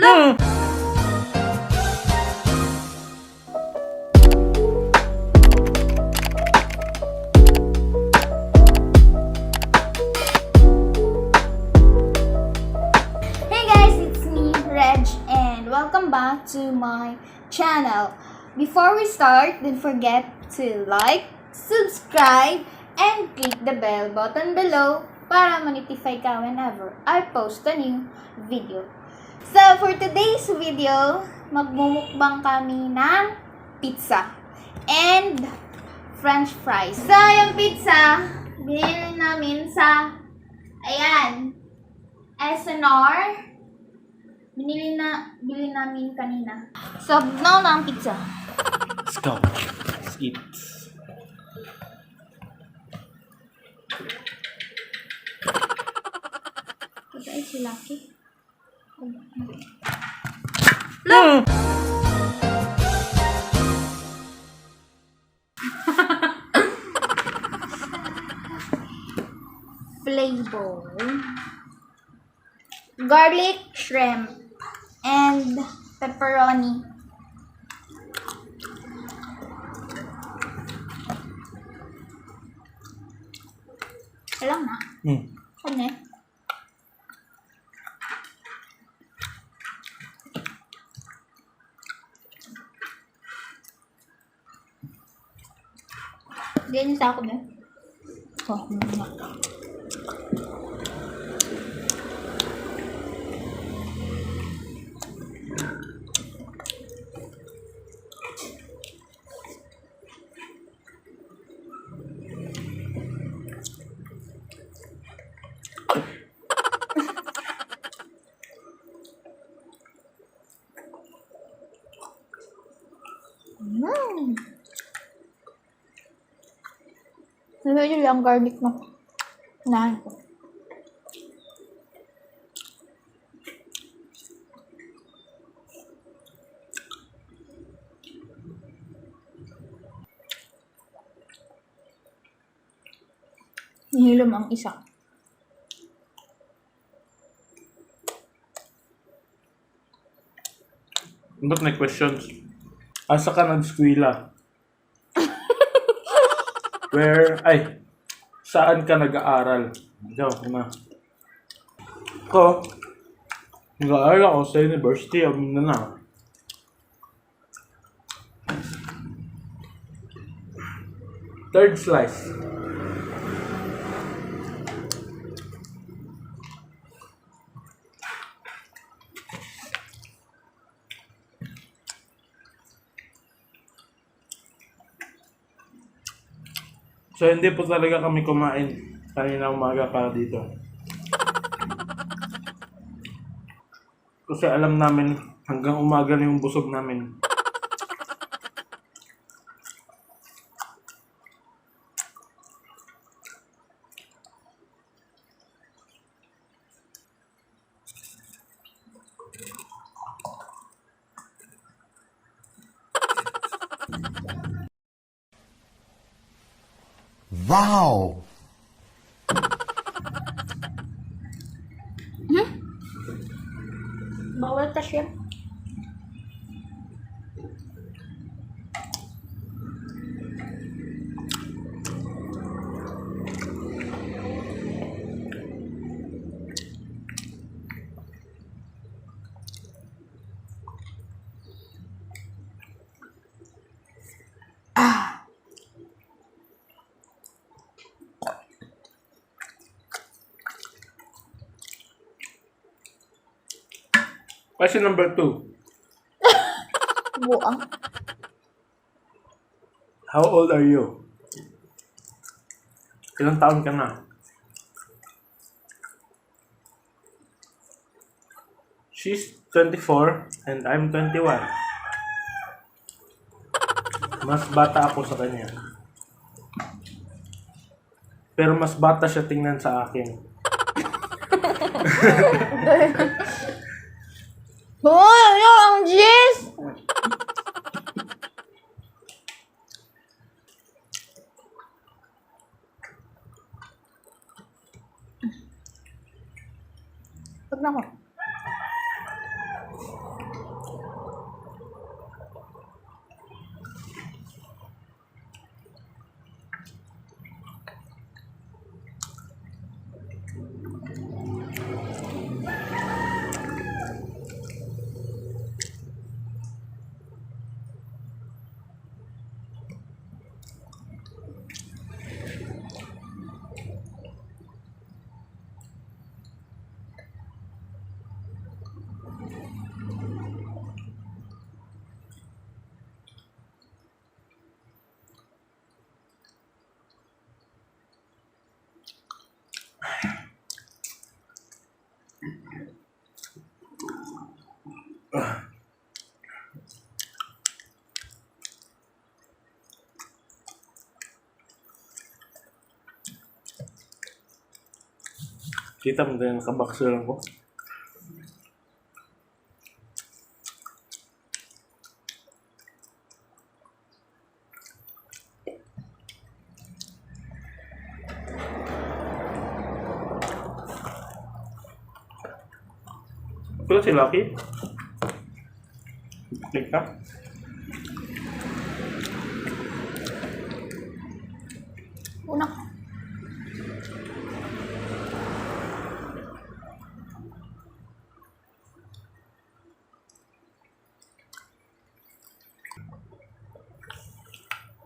Hey guys, it's me, Reg, and welcome back to my channel. Before we start, don't forget to like, subscribe, and click the bell button below para ma-notify ka whenever I post a new video. So, for today's video, magmumukbang kami ng pizza and french fries. So, yung pizza, binili namin sa, ayan, SNR. Bili namin kanina. So, now na ang pizza. Let's go. Let's eat. Ito ay si Lucky. Flavor. Garlic shrimp and pepperoni. Alam na. Ano? Diyan sa ako na. Oh, na. Medyo lang garlic no. Nahan ko. Nihilom ang isa. Ba't may questions? Asa ka nag-skwela? Saan ka nag-aaral? Ikaw, na. Ako, nag-aaral ako sa University of Mindanao. Third slice. So, hindi po talaga kami kumain kanina umaga para dito. Kasi alam namin hanggang umaga na yung busog namin. Wow! Bawal ta siya. Question number 2. Buang. How old are you? Ilang taon ka na? She's 24 and I'm 21. Mas bata ako sa kanya. Pero mas bata siya tingnan sa akin. Oh, yung Jis! Pag na ko. Kita mo tayo nakabakso lang ko. Ito si Lucky. Click ka. Una.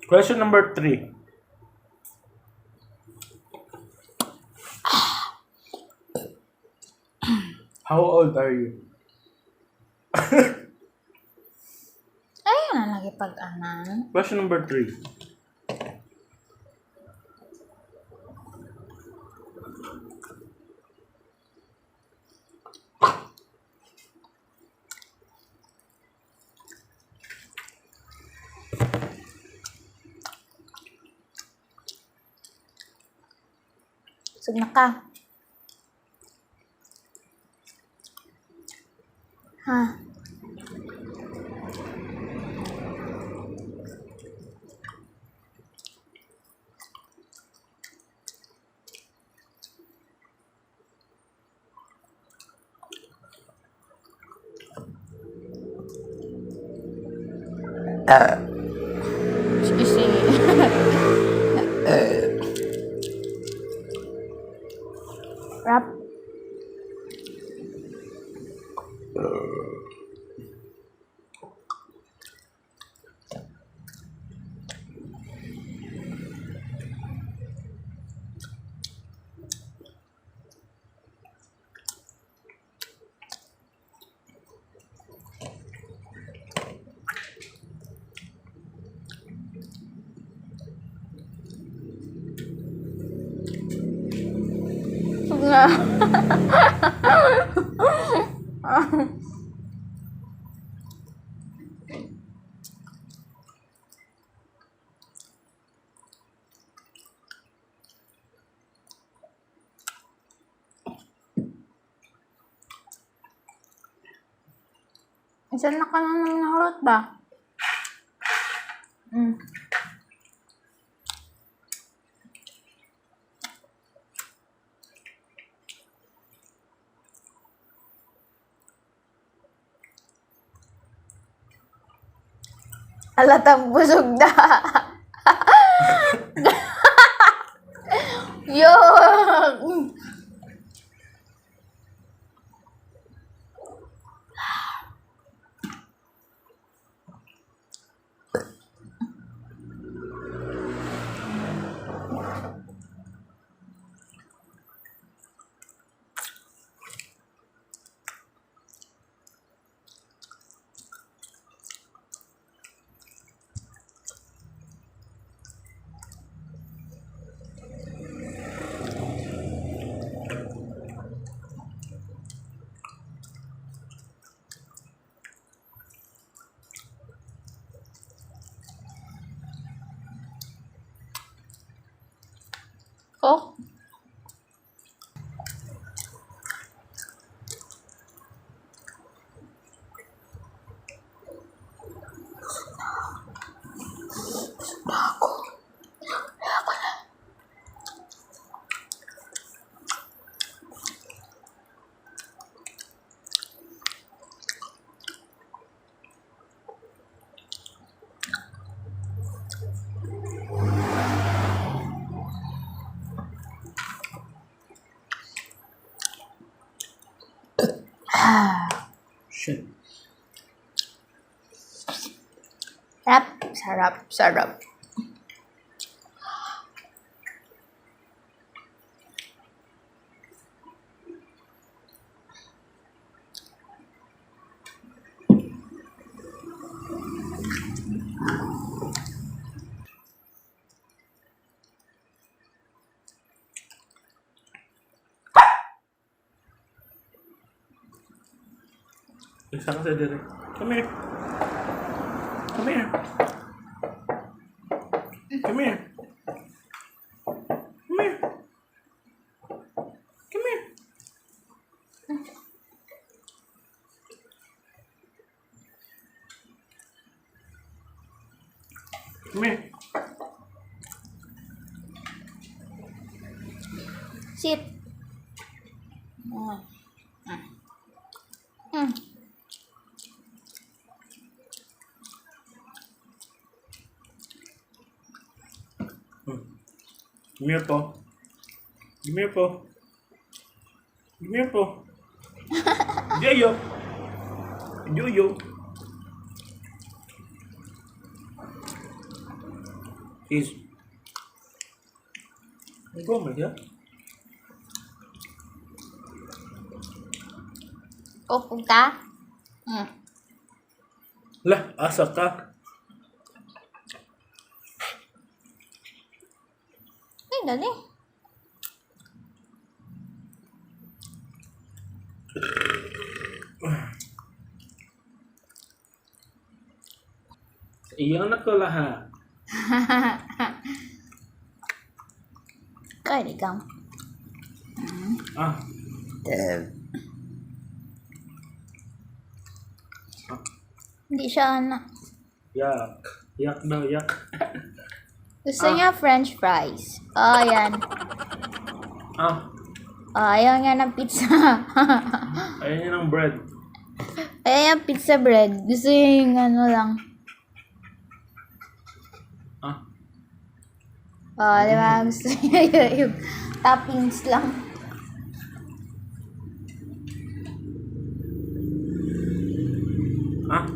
Question number 3. How old are you? Ayun na lagi pag-anan. Question number 3. Sug na ka. Ha. Excuse me. Rap. Sug na. Isa na ka na naman nahurot ba? Alatang busog na. Yo. Oh. Shit. Sarap. Isa ka sa dire. Come here. Come here. Come here. Come here. Come here. Come here. Sit. Mm. Come here po. Come here po. Come here po. Joyo. Joyo. Is. Go, my dear. Opo ka? Mm. Lah, asa ka? Ay, dali. Iyan na ko lahat. Kaya ikaw. Ah. Hindi siya anak. Yak. Yak daw, yak. Gusto niya french fries. Oh, yan. Ah. Oh, ayaw nga ng pizza. Ayan yun ang bread. Ayaw yung pizza bread. Gusto niya yung ano lang. Ah. Oh, di ba? Gusto niya yung toppings lang. Ah.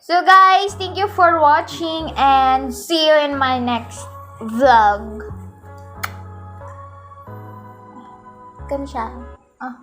So guys, thank you for watching and see you in my next vlog. Ganun siya. Ah.